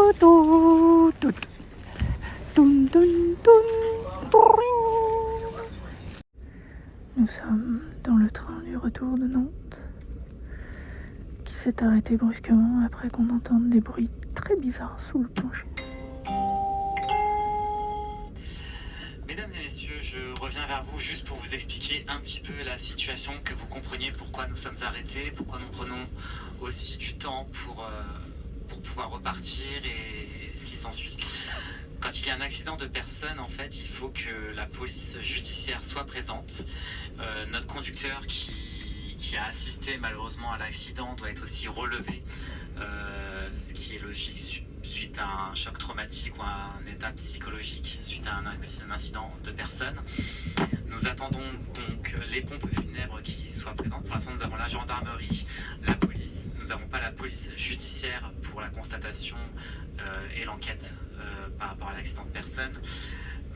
Nous sommes dans le train du retour de Nantes qui s'est arrêté brusquement après qu'on entende des bruits très bizarres sous le plancher. Mesdames et messieurs, je reviens vers vous juste pour vous expliquer un petit peu la situation, que vous compreniez pourquoi nous sommes arrêtés, pourquoi nous prenons aussi du temps pour pouvoir repartir et ce qui s'ensuit. Quand il y a un accident de personne, en fait, il faut que la police judiciaire soit présente. Notre conducteur qui a assisté malheureusement à l'accident doit être aussi relevé, ce qui est logique suite à un choc traumatique ou à un état psychologique suite à un incident de personne. Nous attendons donc les pompes funèbres qui soient présentes. Pour l'instant, nous avons la gendarmerie, la police. Nous n'avons pas la police judiciaire pour la constatation et l'enquête par rapport à l'accident de personne.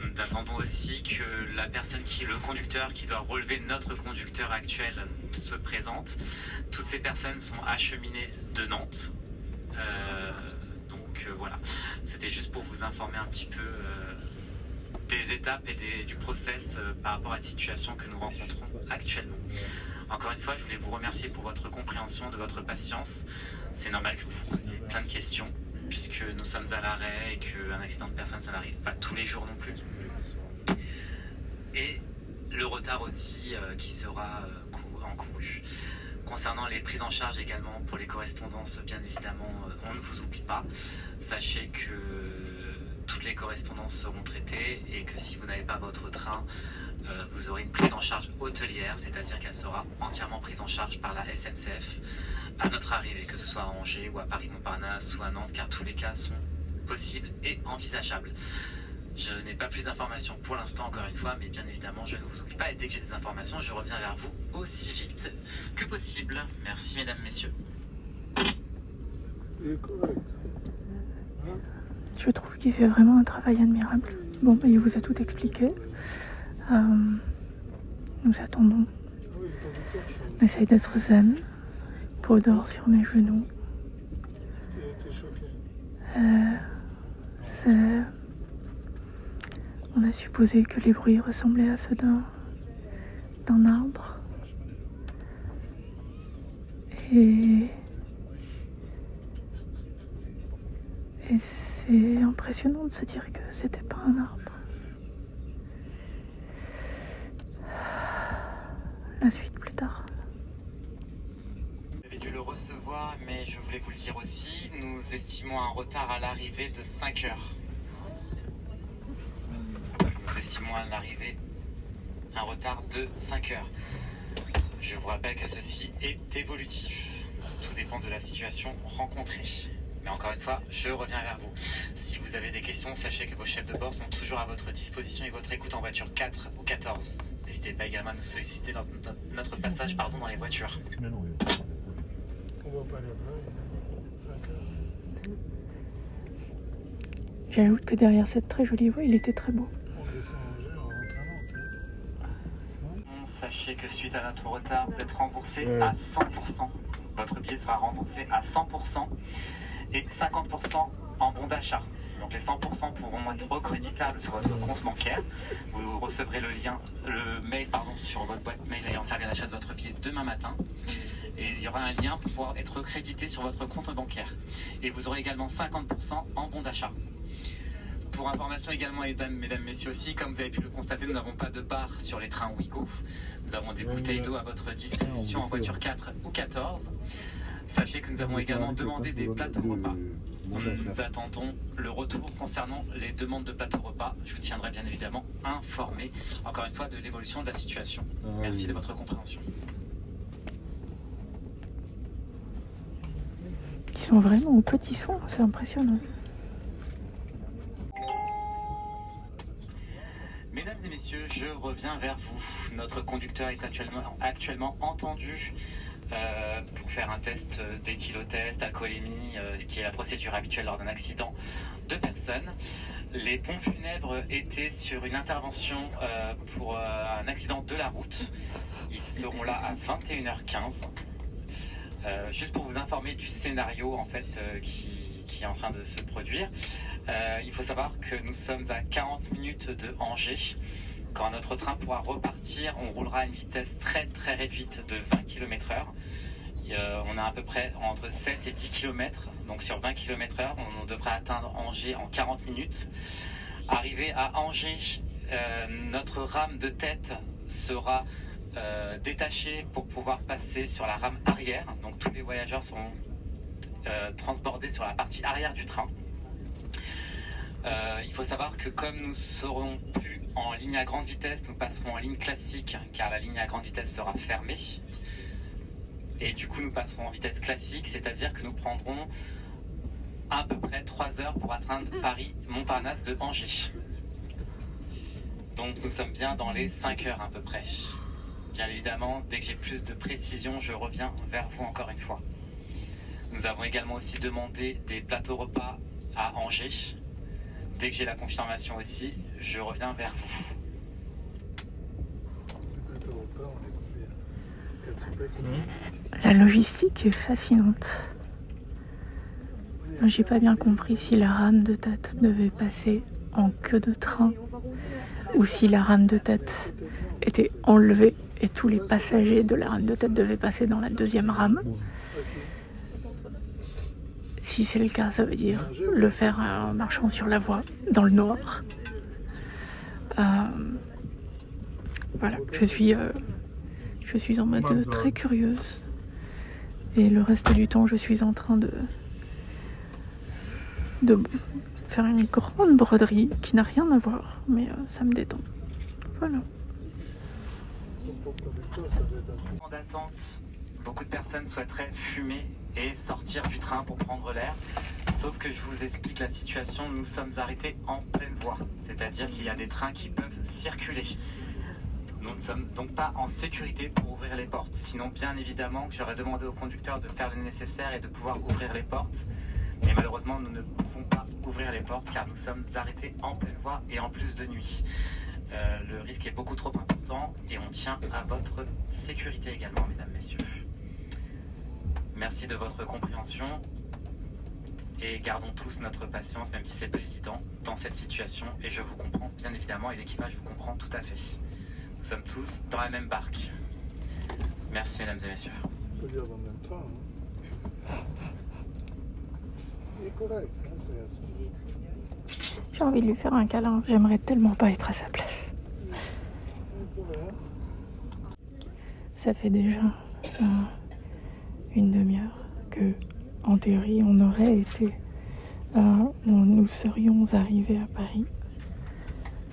Nous attendons aussi que la personne qui est le conducteur, qui doit relever notre conducteur actuel, se présente. Toutes ces personnes sont acheminées de Nantes. Voilà, c'était juste pour vous informer un petit peu des étapes et du process par rapport à la situation que nous rencontrons actuellement. Encore une fois, je voulais vous remercier pour votre compréhension, de votre patience. C'est normal que vous vous posiez plein de questions, puisque nous sommes à l'arrêt et qu'un accident de personne, ça n'arrive pas tous les jours non plus. Et le retard aussi qui sera encouru. Concernant les prises en charge également pour les correspondances, bien évidemment, on ne vous oublie pas. Sachez que toutes les correspondances seront traitées et que si vous n'avez pas votre train, vous aurez une prise en charge hôtelière, c'est-à-dire qu'elle sera entièrement prise en charge par la SNCF à notre arrivée, que ce soit à Angers ou à Paris-Montparnasse ou à Nantes, car tous les cas sont possibles et envisageables. Je n'ai pas plus d'informations pour l'instant, encore une fois, mais bien évidemment, je ne vous oublie pas. Et dès que j'ai des informations, je reviens vers vous aussi vite que possible. Merci, mesdames, messieurs. Je trouve qu'il fait vraiment un travail admirable. Bon, il vous a tout expliqué. Nous attendons. On essaye d'être zen. Peau d'or sur mes genoux. On a supposé que les bruits ressemblaient à ceux d'un arbre. Et c'est impressionnant de se dire que c'était pas un arbre. La suite plus tard. Vous avez dû le recevoir, mais je voulais vous le dire aussi, nous estimons un retard à l'arrivée de 5 heures. Nous estimons à l'arrivée un retard de 5 heures. Je vous rappelle que ceci est évolutif. Tout dépend de la situation rencontrée. Mais encore une fois, je reviens vers vous. Si vous avez des questions, sachez que vos chefs de bord sont toujours à votre disposition et votre écoute en voiture 4 ou 14. N'hésitez pas également à nous solliciter dans notre passage dans les voitures. On va pas aller après, 5 heures. J'ajoute que derrière cette très jolie voie, il était très beau. On descend à Angers, on rentre à Nantes. Sachez que suite à notre retard, vous êtes remboursé à 100%. Votre billet sera remboursé à 100% et 50% en bon d'achat. Donc les 100% pourront être recréditables sur votre compte bancaire. Vous recevrez le mail sur votre boîte mail ayant servi à l'achat de votre billet demain matin. Et il y aura un lien pour pouvoir être recrédité sur votre compte bancaire. Et vous aurez également 50% en bon d'achat. Pour information également, mesdames, messieurs aussi, comme vous avez pu le constater, nous n'avons pas de bar sur les trains Ouigo. Nous avons des bouteilles d'eau à votre disposition en voiture 4 ou 14. Sachez que nous avons également demandé des plateaux repas. Nous attendons le retour concernant les demandes de plateaux repas. Je vous tiendrai bien évidemment informé, encore une fois, de l'évolution de la situation. Merci de votre compréhension. Ils sont vraiment aux petits soins, c'est impressionnant. Mesdames et messieurs, je reviens vers vous. Notre conducteur est actuellement entendu pour faire un test d'éthylotest, alcoolémie, qui est la procédure habituelle lors d'un accident de personne. Les pompes funèbres étaient sur une intervention pour un accident de la route. Ils seront là à 21h15. Juste pour vous informer du scénario en fait qui qui est en train de se produire. Il faut savoir que nous sommes à 40 minutes de Angers. Quand notre train pourra repartir, on roulera à une vitesse très très réduite de 20 km/h. On a à peu près entre 7 et 10 km, donc sur 20 km/h, on devrait atteindre Angers en 40 minutes. Arrivé à Angers, notre rame de tête sera détachée pour pouvoir passer sur la rame arrière. Donc tous les voyageurs seront transbordés sur la partie arrière du train. Il faut savoir que comme nous serons plus en ligne à grande vitesse, nous passerons en ligne classique car la ligne à grande vitesse sera fermée. Et du coup nous passerons en vitesse classique, c'est-à-dire que nous prendrons à peu près 3 heures pour atteindre Paris-Montparnasse de Angers. Donc nous sommes bien dans les 5 heures à peu près. Bien évidemment, dès que j'ai plus de précision, je reviens vers vous encore une fois. Nous avons également aussi demandé des plateaux repas à Angers. Dès que j'ai la confirmation aussi, je reviens vers vous. Les plateaux repas, on est combien? 4 soupes. La logistique est fascinante. J'ai pas bien compris si la rame de tête devait passer en queue de train ou si la rame de tête était enlevée et tous les passagers de la rame de tête devaient passer dans la deuxième rame. Si c'est le cas, ça veut dire le faire en marchant sur la voie, dans le noir. Voilà, je suis en mode très curieuse. Et le reste du temps, je suis en train de faire une grande broderie qui n'a rien à voir, mais ça me détend. Voilà. En d'attente, beaucoup de personnes souhaiteraient fumer et sortir du train pour prendre l'air. Sauf que je vous explique la situation, nous sommes arrêtés en pleine voie. C'est-à-dire qu'il y a des trains qui peuvent circuler. Nous ne sommes donc pas en sécurité pour ouvrir les portes. Sinon, bien évidemment, que j'aurais demandé au conducteur de faire le nécessaire et de pouvoir ouvrir les portes. Mais malheureusement, nous ne pouvons pas ouvrir les portes car nous sommes arrêtés en pleine voie et en plus de nuit. Le risque est beaucoup trop important et on tient à votre sécurité également, mesdames, messieurs. Merci de votre compréhension et gardons tous notre patience, même si c'est pas évident dans cette situation. Et je vous comprends bien évidemment et l'équipage vous comprend tout à fait. Nous sommes tous dans la même barque. Merci, mesdames et messieurs. On peut dire dans le même train. Hein. Il est correct. Hein, J'ai envie de lui faire un câlin. J'aimerais tellement pas être à sa place. Ça fait déjà une demi-heure que, en théorie, on aurait été, nous serions arrivés à Paris.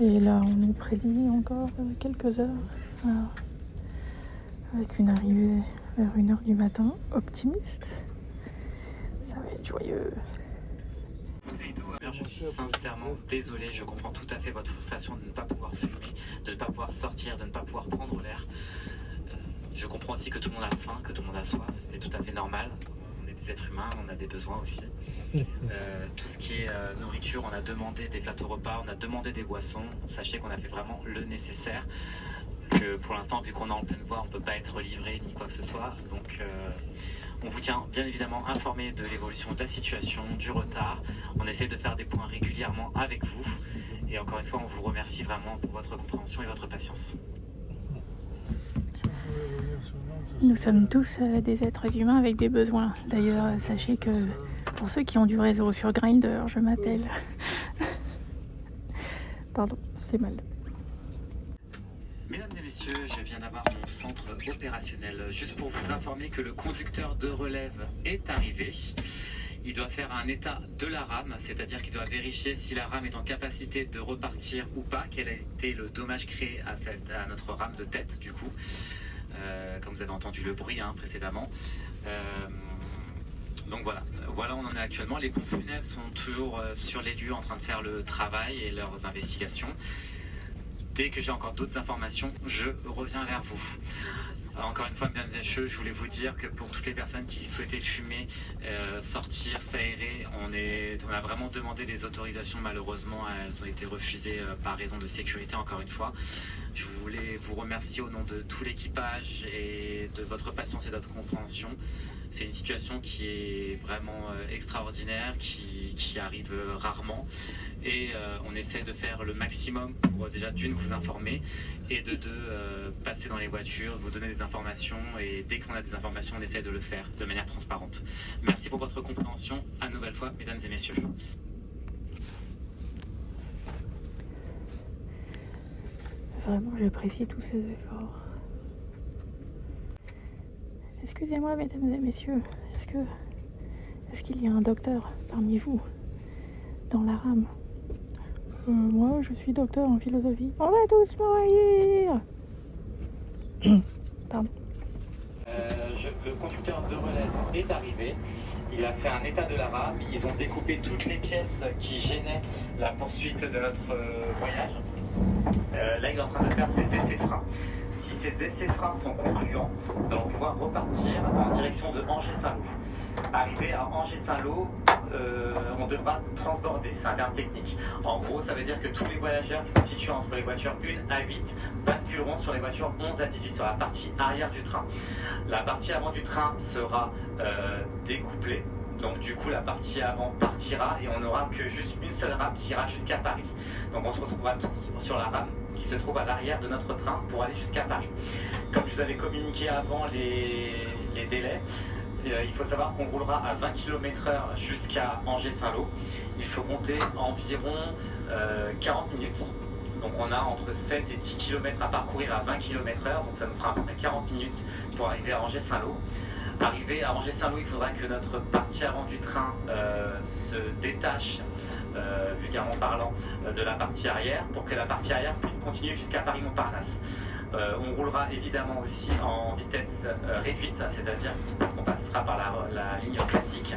Et là, on nous prédit encore quelques heures, avec une arrivée vers 1h du matin, optimiste. Ça va être joyeux. Je suis sincèrement désolé, je comprends tout à fait votre frustration de ne pas pouvoir fumer, de ne pas pouvoir sortir, de ne pas pouvoir prendre l'air. Je comprends aussi que tout le monde a faim, que tout le monde a soif, c'est tout à fait normal. On est des êtres humains, on a des besoins aussi. Tout ce qui est nourriture, on a demandé des plateaux repas, on a demandé des boissons. Sachez qu'on a fait vraiment le nécessaire. Que pour l'instant, vu qu'on est en pleine voie, on ne peut pas être livré ni quoi que ce soit. Donc on vous tient bien évidemment informé de l'évolution de la situation, du retard. On essaie de faire des points régulièrement avec vous. Et encore une fois, on vous remercie vraiment pour votre compréhension et votre patience. Nous sommes tous des êtres humains avec des besoins. D'ailleurs, sachez que pour ceux qui ont du réseau sur Grindr, je m'appelle... Pardon, c'est mal. Mesdames et messieurs, je viens d'avoir mon centre opérationnel. Juste pour vous informer que le conducteur de relève est arrivé. Il doit faire un état de la rame, c'est-à-dire qu'il doit vérifier si la rame est en capacité de repartir ou pas, quel a été le dommage créé à notre rame de tête, du coup. Comme vous avez entendu le bruit précédemment. Donc voilà où on en est actuellement. Les pompes funèbres sont toujours sur les lieux en train de faire le travail et leurs investigations. Dès que j'ai encore d'autres informations, je reviens vers vous. Encore une fois, mesdames et messieurs, je voulais vous dire que pour toutes les personnes qui souhaitaient fumer, sortir, s'aérer, on a vraiment demandé des autorisations. Malheureusement, elles ont été refusées par raison de sécurité, encore une fois. Je voulais vous remercier au nom de tout l'équipage et de votre patience et de votre compréhension. C'est une situation qui est vraiment extraordinaire, qui arrive rarement. Et on essaie de faire le maximum pour déjà d'une vous informer et de deux passer dans les voitures, vous donner des informations, et dès qu'on a des informations on essaie de le faire de manière transparente. Merci pour votre compréhension à nouvelle fois, mesdames et messieurs. Vraiment, j'apprécie tous ces efforts. Excusez-moi, mesdames et messieurs, est-ce qu'il y a un docteur parmi vous dans la rame? Moi, je suis docteur en philosophie. On va tous mourir. Pardon. Le conducteur de relève est arrivé. Il a fait un état de la rame. Ils ont découpé toutes les pièces qui gênaient la poursuite de notre voyage. Là, il est en train de faire ses essais-freins. Si ces essais-freins sont concluants, nous allons pouvoir repartir en direction de Angers-Saint-Lô. Arrivé à Angers-Saint-Lô, on devra transborder, c'est un terme technique. En gros, ça veut dire que tous les voyageurs qui sont situés entre les voitures 1 à 8 basculeront sur les voitures 11 à 18, sur la partie arrière du train. La partie avant du train sera découplée. Donc du coup la partie avant partira et on n'aura que juste une seule rame qui ira jusqu'à Paris. Donc on se retrouvera tous sur la rame qui se trouve à l'arrière de notre train pour aller jusqu'à Paris. Comme je vous avais communiqué avant les délais, il faut savoir qu'on roulera à 20 km/h jusqu'à Angers-Saint-Lô. Il faut compter environ 40 minutes. Donc on a entre 7 et 10 km à parcourir à 20 km/h, donc ça nous fera à peu près 40 minutes pour arriver à Angers-Saint-Lô. Arrivé à Angers-Saint-Lô, il faudra que notre partie avant du train se détache, vulgairement parlant, de la partie arrière pour que la partie arrière puisse continuer jusqu'à Paris-Montparnasse. On roulera évidemment aussi en vitesse réduite, c'est-à-dire parce qu'on passera par la ligne classique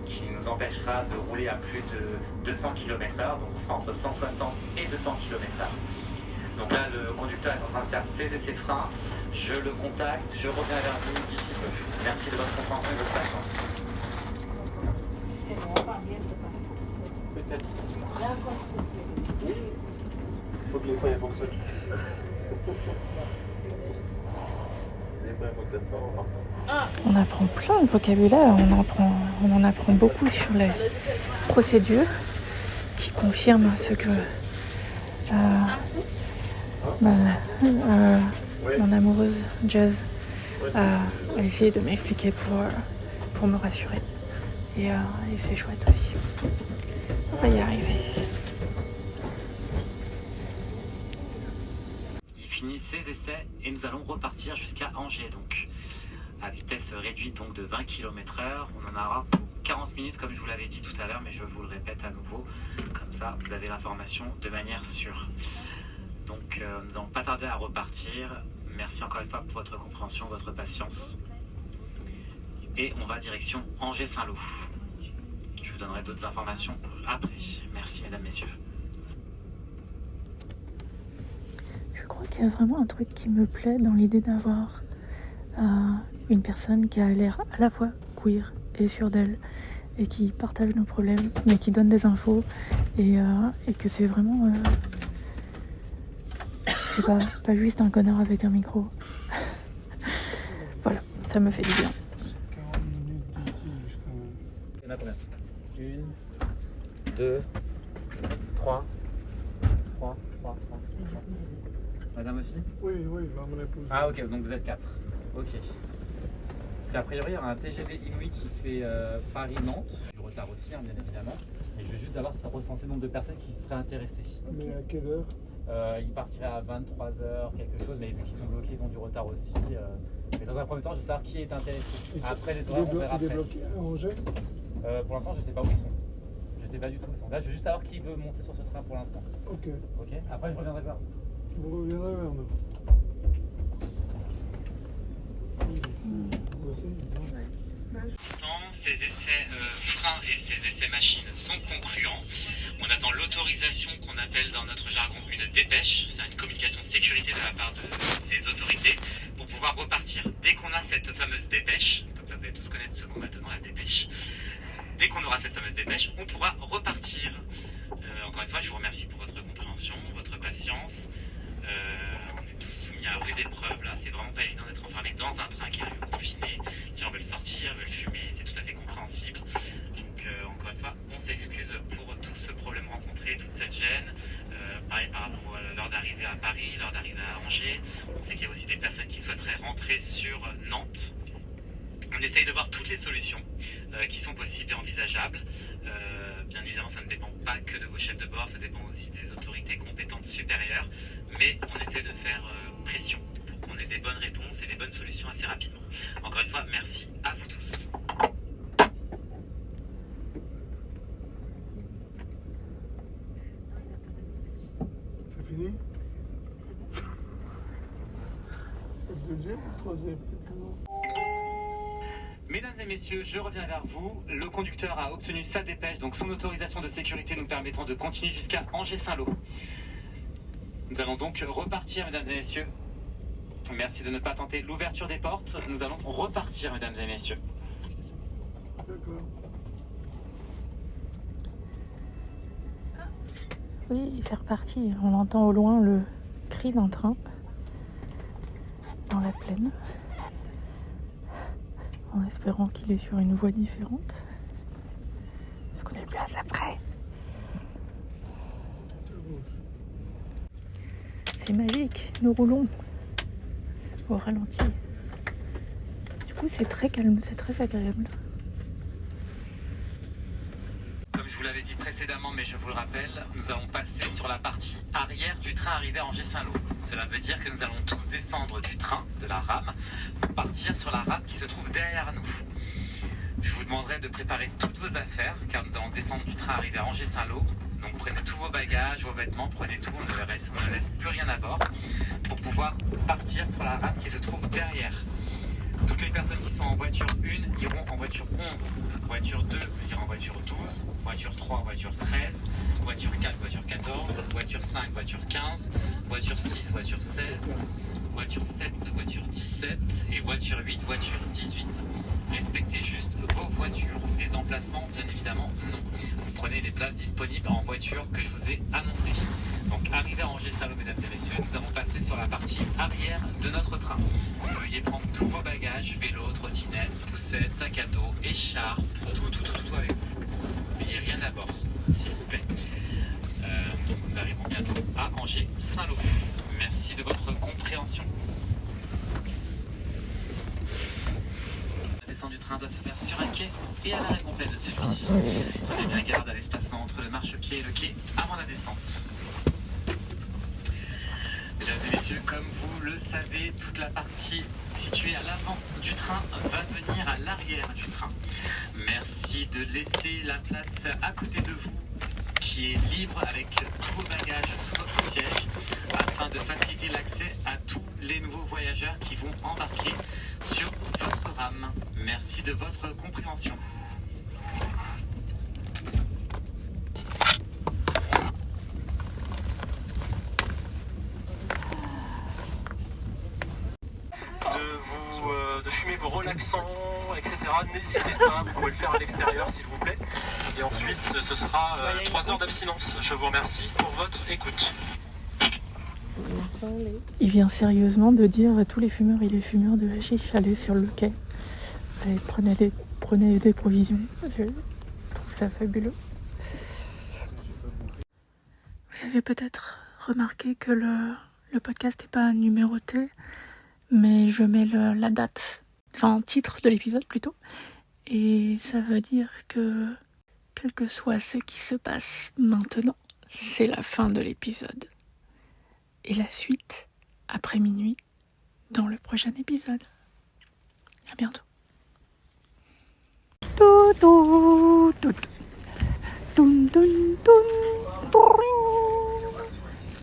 qui nous empêchera de rouler à plus de 200 km/h, donc on sera entre 160 et 200 km/h. Donc là, le conducteur est en train de faire ses essais-freins. Je le contacte, je reviens vers vous d'ici peu. Merci de votre compréhension et de votre patience. Peut-être. Il faut que les freins fonctionnent. Si les freins ne fonctionnent pas, on part. On apprend plein de vocabulaire, on en apprend beaucoup sur les procédures qui confirment ce que mon amoureuse Jazz a essayé de m'expliquer pour me rassurer. Et c'est chouette aussi. On va y arriver. Il finit ses essais et nous allons repartir jusqu'à Angers, donc à vitesse réduite donc de 20 km/h. On en aura pour 40 minutes comme je vous l'avais dit tout à l'heure, mais je vous le répète à nouveau, comme ça vous avez l'information de manière sûre. Donc nous n'allons pas tarder à repartir. Merci encore une fois pour votre compréhension, votre patience. Et on va direction Angers-Saint-Lô. Je vous donnerai d'autres informations après. Merci mesdames, messieurs. Je crois qu'il y a vraiment un truc qui me plaît dans l'idée d'avoir une personne qui a l'air à la fois queer et sûre d'elle et qui partage nos problèmes mais qui donne des infos et que c'est vraiment c'est pas juste un connard avec un micro. Voilà, ça me fait du bien. 40 minutes d'ici jusqu'à... Il y en a combien? 1, 2, 3. Madame aussi? Oui, bah, mon épouse. Ah ok, donc vous êtes 4. Ok. Parce qu'a priori, il y aura un TGV Inouï qui fait Paris-Nantes. Du retard aussi, hein, bien évidemment. Et je vais juste d'abord recenser le nombre de personnes qui seraient intéressées. Mais à quelle heure? Ils partiraient à 23h, quelque chose, mais vu qu'ils sont bloqués, ils ont du retard aussi. Mais dans un premier temps, je veux savoir qui est intéressé. Après les horaires, on verra après. Il est bloqué à Angers? Pour l'instant, je ne sais pas où ils sont. Je ne sais pas du tout où ils sont. Là, je veux juste savoir qui veut monter sur ce train pour l'instant. Ok. Ok. Après, je reviendrai vers vous. Vous reviendrez vers nous. Ces essais freins et ces essais machines sont concluants. On attend l'autorisation qu'on appelle dans notre jargon une dépêche. C'est une communication de sécurité de la part des autorités pour pouvoir repartir. Dès qu'on a cette fameuse dépêche, comme ça vous allez tous connaître ce mot maintenant, la dépêche. Dès qu'on aura cette fameuse dépêche, on pourra repartir. Encore une fois, je vous remercie pour votre compréhension, votre patience. On est tous soumis à rude épreuve là. C'est vraiment pas évident d'être enfermé dans un train qui est confiné. Les gens veulent sortir, veulent fumer. Paris, l'heure d'arriver à Angers. On sait qu'il y a aussi des personnes qui souhaiteraient rentrer sur Nantes. On essaye de voir toutes les solutions qui sont possibles et envisageables. Bien évidemment, ça ne dépend pas que de vos chefs de bord, ça dépend aussi des autorités compétentes supérieures. Mais on essaie de faire pression pour qu'on ait des bonnes réponses et des bonnes solutions assez rapidement. Encore une fois, merci à vous tous. C'est fini? C'est le deuxième ou le troisième? Mesdames et messieurs, je reviens vers vous. Le conducteur a obtenu sa dépêche, donc son autorisation de sécurité nous permettant de continuer jusqu'à Angers-Saint-Lô. Nous allons donc repartir, mesdames et messieurs. Merci de ne pas tenter l'ouverture des portes. Nous allons repartir, mesdames et messieurs. D'accord. Oui, c'est reparti. On entend au loin le cri d'un train dans la plaine, en espérant qu'il est sur une voie différente, parce qu'on est plus assez près. C'est magique, nous roulons au ralenti. Du coup, c'est très calme, c'est très agréable. Comme je vous l'avais dit précédemment, mais je vous le rappelle, nous allons passer sur la partie arrière du train arrivé à Angers-Saint-Lô. Cela veut dire que nous allons tous descendre du train, de la rame, pour partir sur la rame qui se trouve derrière nous. Je vous demanderai de préparer toutes vos affaires, car nous allons descendre du train arrivé à Angers-Saint-Lô. Donc prenez tous vos bagages, vos vêtements, prenez tout, on ne laisse plus rien à bord, pour pouvoir partir sur la rame qui se trouve derrière. Toutes les personnes qui sont en voiture 1 iront en voiture 11, voiture 2, vous irez en voiture 12, voiture 3, voiture 13, voiture 4, voiture 14, voiture 5, voiture 15, voiture 6, voiture 16, voiture 7, voiture 17 et voiture 8, voiture 18. Respectez juste vos voitures. Les emplacements, bien évidemment, non. Vous prenez les places disponibles en voiture que je vous ai annoncées. Donc, arrivé à Angers-Saint-Lô, mesdames et messieurs, nous allons passer sur la partie arrière de notre train. Veuillez prendre tous vos bagages, vélo, trottinette, poussette, sac à dos, écharpe, tout avec vous. N'ayez rien à bord, s'il vous plaît. Nous arrivons bientôt à Angers-Saint-Lô. Merci de votre compréhension. La descente du train doit se faire sur un quai et à l'arrêt complet de celui-ci. Prenez bien garde à l'espacement entre le marchepied et le quai avant la descente. Mesdames et messieurs, comme vous le savez, toute la partie située à l'avant du train va venir à l'arrière du train. Merci de laisser la place à côté de vous qui est libre avec tous vos bagages sous votre siège afin de faciliter l'accès à tous les nouveaux voyageurs qui vont embarquer sur votre rame. Merci de votre compréhension. De fumer vos relaxants, etc. N'hésitez pas, vous pouvez le faire à l'extérieur s'il vous plaît. Et ensuite, ce sera 3 heures d'abstinence. Je vous remercie pour votre écoute. Il vient sérieusement de dire à tous les fumeurs et les fumeurs de hashish, allez sur le quai. Allez, prenez des provisions. Je trouve ça fabuleux. Vous avez peut-être remarqué que le podcast n'est pas numéroté, mais je mets la date, enfin titre de l'épisode plutôt. Et ça veut dire que, quel que soit ce qui se passe maintenant, c'est la fin de l'épisode. Et la suite, après minuit, dans le prochain épisode. À bientôt.